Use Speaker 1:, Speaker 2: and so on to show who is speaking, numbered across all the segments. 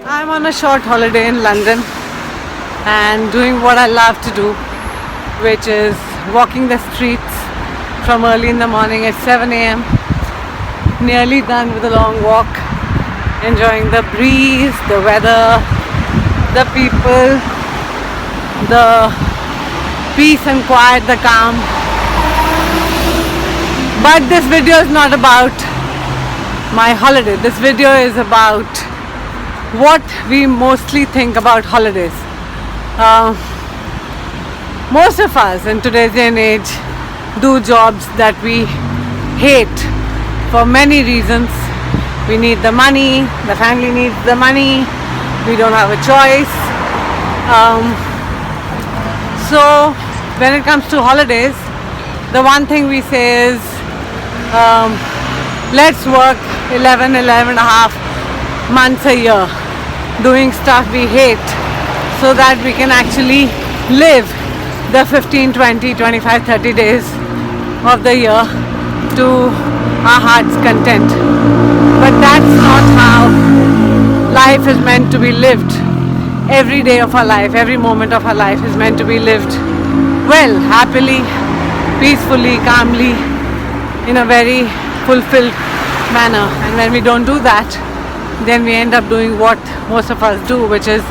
Speaker 1: I'm on a short holiday in London and doing what I love to do, which is walking the streets from early in the morning at 7 a.m. Nearly done with a long walk, enjoying the breeze, the weather, the people, the peace and quiet, the calm. But this video is not about my holiday. This video is about what we mostly think about holidays. Most of us in today's day and age do jobs that we hate for many reasons. We need the money, the family needs the money, we don't have a choice. So when it comes to holidays, the one thing we say is let's work 11 and a half months a year doing stuff we hate so that we can actually live the 15, 20, 25, 30 days of the year to our heart's content. But that's not how life is meant to be lived. Every day of our life, every moment of our life is meant to be lived well, happily, peacefully, calmly, in a very fulfilled manner. And when we don't do that, then we end up doing what most of us do, which is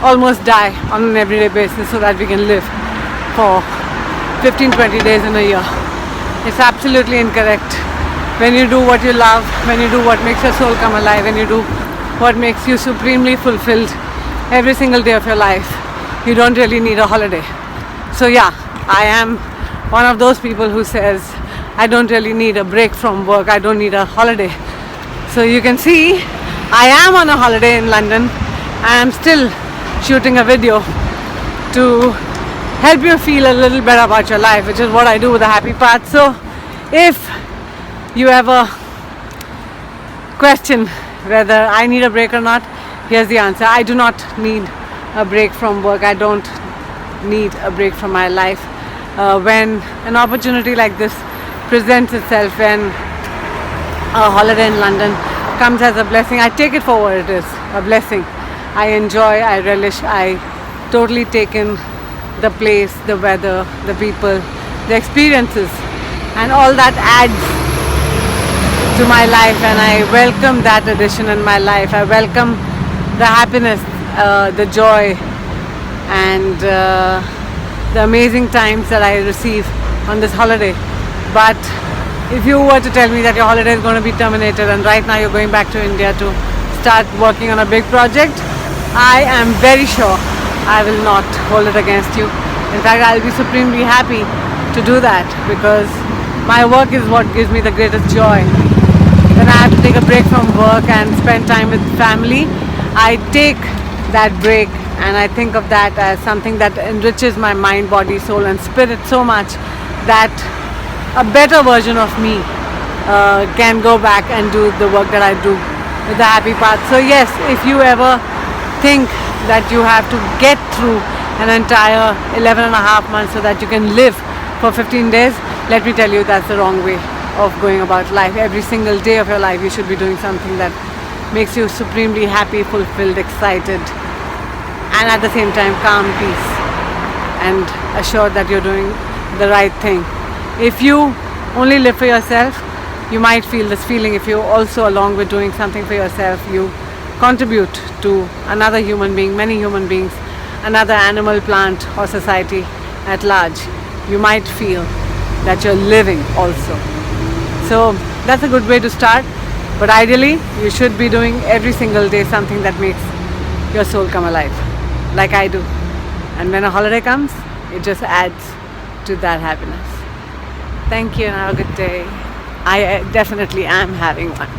Speaker 1: almost die on an everyday basis so that we can live for 15, 20 days in a year. It's absolutely incorrect. When you do what you love, when you do what makes your soul come alive, when you do what makes you supremely fulfilled every single day of your life, you don't really need a holiday. So yeah, I am one of those people who says I don't really need a break from work. I don't need a holiday. So you can see I am on a holiday in London. I am still shooting a video to help you feel a little better about your life, which is what I do with the happy path. So if you ever question whether I need a break or not, here's the answer. I do not need a break from work. I don't need a break from my life. When an opportunity like this presents itself, when a holiday in London comes as a blessing, I take it for what it is, a blessing. I enjoy, I relish, I totally take in the place, the weather, the people, the experiences, and all that adds to my life, and I welcome that addition in my life. I welcome the happiness, the joy, and the amazing times that I receive on this holiday. But if you were to tell me that your holiday is going to be terminated and right now you're going back to India to start working on a big project, I am very sure I will not hold it against you. In fact, I'll be supremely happy to do that, because my work is what gives me the greatest joy. When I have to take a break from work and spend time with family, I take that break and I think of that as something that enriches my mind, body, soul and spirit so much that a better version of me can go back and do the work that I do with the happy path. So yes, if you ever think that you have to get through an entire 11 and a half months so that you can live for 15 days, let me tell you, that's the wrong way of going about life. Every single day of your life you should be doing something that makes you supremely happy, fulfilled, excited, and at the same time calm, peace, and assured that you're doing the right thing. If you only live for yourself, you might feel this feeling. If you also, along with doing something for yourself, you contribute to another human being, many human beings, another animal, plant or society at large, you might feel that you're living also. So that's a good way to start. But ideally, you should be doing every single day something that makes your soul come alive, like I do. And when a holiday comes, it just adds to that happiness. Thank you and have a good day. I definitely am having one.